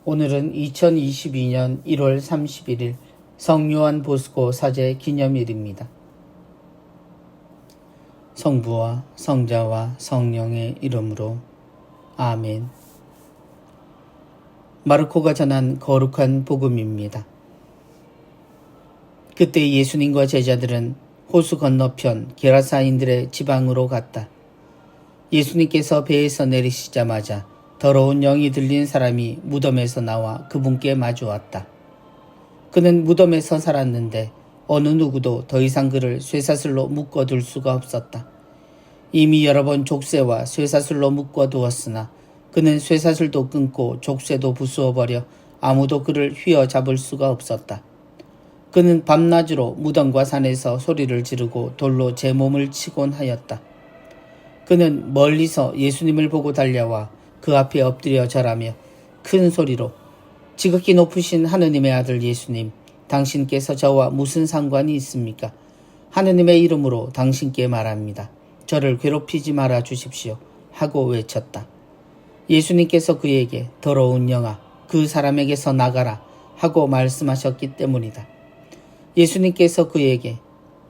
오늘은 2022년 1월 31일 성요한 보스코 사제 기념일입니다. 성부와 성자와 성령의 이름으로 아멘. 마르코가 전한 거룩한 복음입니다. 그때 예수님과 제자들은 호수 건너편 게라사인들의 지방으로 갔다. 예수님께서 배에서 내리시자마자 더러운 영이 들린 사람이 무덤에서 나와 그분께 마주왔다. 그는 무덤에서 살았는데 어느 누구도 더 이상 그를 쇠사슬로 묶어둘 수가 없었다. 이미 여러 번 족쇄와 쇠사슬로 묶어두었으나 그는 쇠사슬도 끊고 족쇄도 부수어버려 아무도 그를 휘어잡을 수가 없었다. 그는 밤낮으로 무덤과 산에서 소리를 지르고 돌로 제 몸을 치곤 하였다. 그는 멀리서 예수님을 보고 달려와 그 앞에 엎드려 절하며 큰 소리로 지극히 높으신 하느님의 아들 예수님, 당신께서 저와 무슨 상관이 있습니까? 하느님의 이름으로 당신께 말합니다. 저를 괴롭히지 말아 주십시오 하고 외쳤다. 예수님께서 그에게 더러운 영아, 그 사람에게서 나가라 하고 말씀하셨기 때문이다. 예수님께서 그에게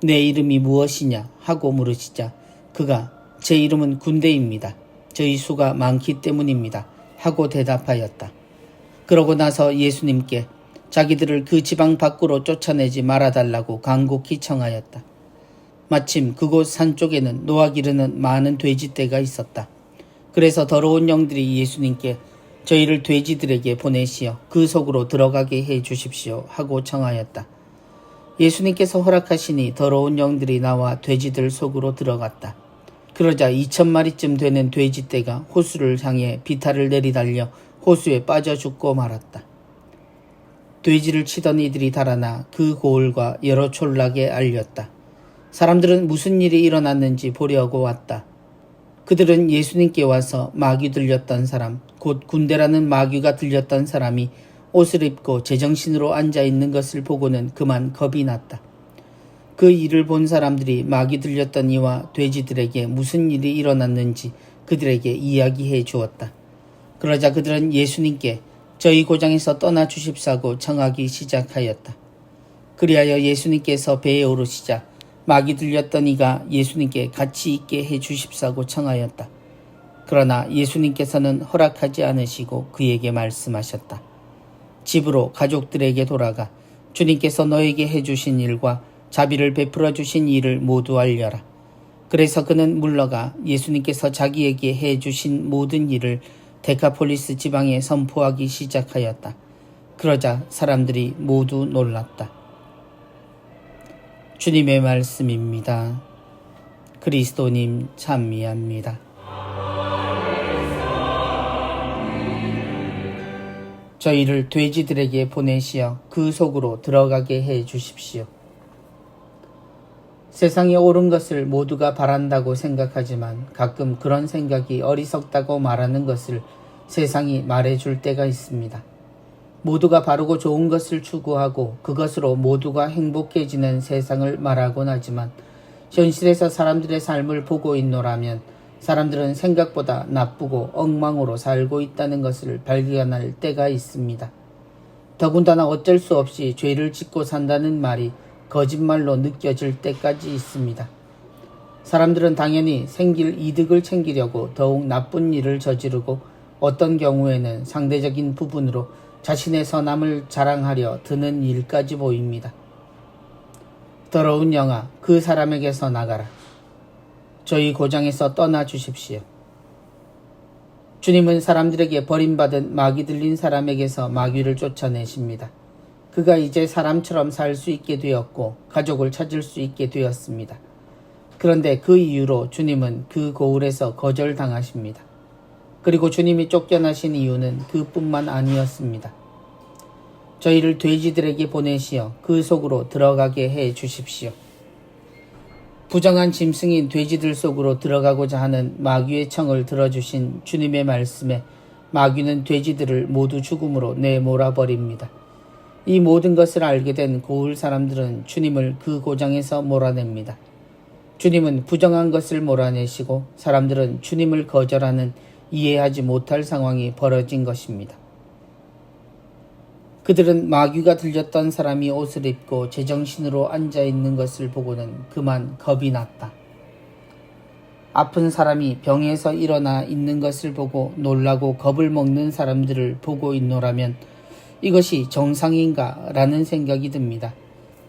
내 이름이 무엇이냐 하고 물으시자 그가 제 이름은 군대입니다. 저희 수가 많기 때문입니다 하고 대답하였다. 그러고 나서 예수님께 자기들을 그 지방 밖으로 쫓아내지 말아달라고 간곡히 청하였다. 마침 그곳 산 쪽에는 노아 기르는 많은 돼지떼가 있었다. 그래서 더러운 영들이 예수님께 저희를 돼지들에게 보내시어 그 속으로 들어가게 해 주십시오 하고 청하였다. 예수님께서 허락하시니 더러운 영들이 나와 돼지들 속으로 들어갔다. 그러자 2,000마리쯤 되는 돼지떼가 호수를 향해 비탈을 내리달려 호수에 빠져 죽고 말았다. 돼지를 치던 이들이 달아나 그 고을과 여러 촌락에 알렸다. 사람들은 무슨 일이 일어났는지 보려고 왔다. 그들은 예수님께 와서 마귀 들렸던 사람, 곧 군대라는 마귀가 들렸던 사람이 옷을 입고 제정신으로 앉아있는 것을 보고는 그만 겁이 났다. 그 일을 본 사람들이 마귀 들렸던 이와 돼지들에게 무슨 일이 일어났는지 그들에게 이야기해 주었다. 그러자 그들은 예수님께 저희 고장에서 떠나 주십사고 청하기 시작하였다. 그리하여 예수님께서 배에 오르시자 마귀 들렸던 이가 예수님께 같이 있게 해 주십사고 청하였다. 그러나 예수님께서는 허락하지 않으시고 그에게 말씀하셨다. 집으로 가족들에게 돌아가 주님께서 너에게 해주신 일과 자비를 베풀어 주신 일을 모두 알려라. 그래서 그는 물러가 예수님께서 자기에게 해주신 모든 일을 데카폴리스 지방에 선포하기 시작하였다. 그러자 사람들이 모두 놀랐다. 주님의 말씀입니다. 그리스도님 찬미합니다. 저희를 돼지들에게 보내시어 그 속으로 들어가게 해 주십시오. 세상에 옳은 것을 모두가 바란다고 생각하지만 가끔 그런 생각이 어리석다고 말하는 것을 세상이 말해줄 때가 있습니다. 모두가 바르고 좋은 것을 추구하고 그것으로 모두가 행복해지는 세상을 말하곤 하지만 현실에서 사람들의 삶을 보고 있노라면 사람들은 생각보다 나쁘고 엉망으로 살고 있다는 것을 발견할 때가 있습니다. 더군다나 어쩔 수 없이 죄를 짓고 산다는 말이 거짓말로 느껴질 때까지 있습니다. 사람들은 당연히 생길 이득을 챙기려고 더욱 나쁜 일을 저지르고 어떤 경우에는 상대적인 부분으로 자신의 선함을 자랑하려 드는 일까지 보입니다. 더러운 영아, 그 사람에게서 나가라. 저희 고장에서 떠나 주십시오. 주님은 사람들에게 버림받은 마귀 들린 사람에게서 마귀를 쫓아내십니다. 그가 이제 사람처럼 살 수 있게 되었고 가족을 찾을 수 있게 되었습니다. 그런데 그 이유로 주님은 그 고을에서 거절당하십니다. 그리고 주님이 쫓겨나신 이유는 그뿐만 아니었습니다. 저희를 돼지들에게 보내시어 그 속으로 들어가게 해 주십시오. 부정한 짐승인 돼지들 속으로 들어가고자 하는 마귀의 청을 들어주신 주님의 말씀에 마귀는 돼지들을 모두 죽음으로 내몰아버립니다. 이 모든 것을 알게 된 고을 사람들은 주님을 그 고장에서 몰아냅니다. 주님은 부정한 것을 몰아내시고 사람들은 주님을 거절하는 이해하지 못할 상황이 벌어진 것입니다. 그들은 마귀가 들렸던 사람이 옷을 입고 제정신으로 앉아 있는 것을 보고는 그만 겁이 났다. 아픈 사람이 병에서 일어나 있는 것을 보고 놀라고 겁을 먹는 사람들을 보고 있노라면 이것이 정상인가 라는 생각이 듭니다.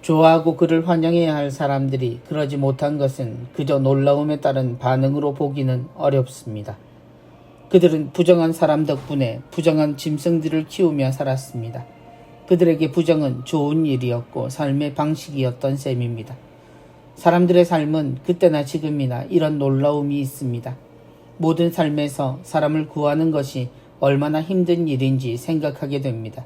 좋아하고 그를 환영해야 할 사람들이 그러지 못한 것은 그저 놀라움에 따른 반응으로 보기는 어렵습니다. 그들은 부정한 사람 덕분에 부정한 짐승들을 키우며 살았습니다. 그들에게 부정은 좋은 일이었고 삶의 방식이었던 셈입니다. 사람들의 삶은 그때나 지금이나 이런 놀라움이 있습니다. 모든 삶에서 사람을 구하는 것이 얼마나 힘든 일인지 생각하게 됩니다.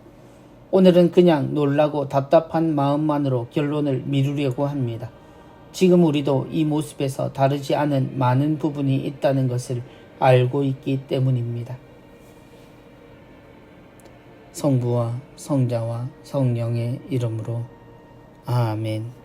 오늘은 그냥 놀라고 답답한 마음만으로 결론을 미루려고 합니다. 지금 우리도 이 모습에서 다르지 않은 많은 부분이 있다는 것을 알고 있기 때문입니다. 성부와 성자와 성령의 이름으로 아멘.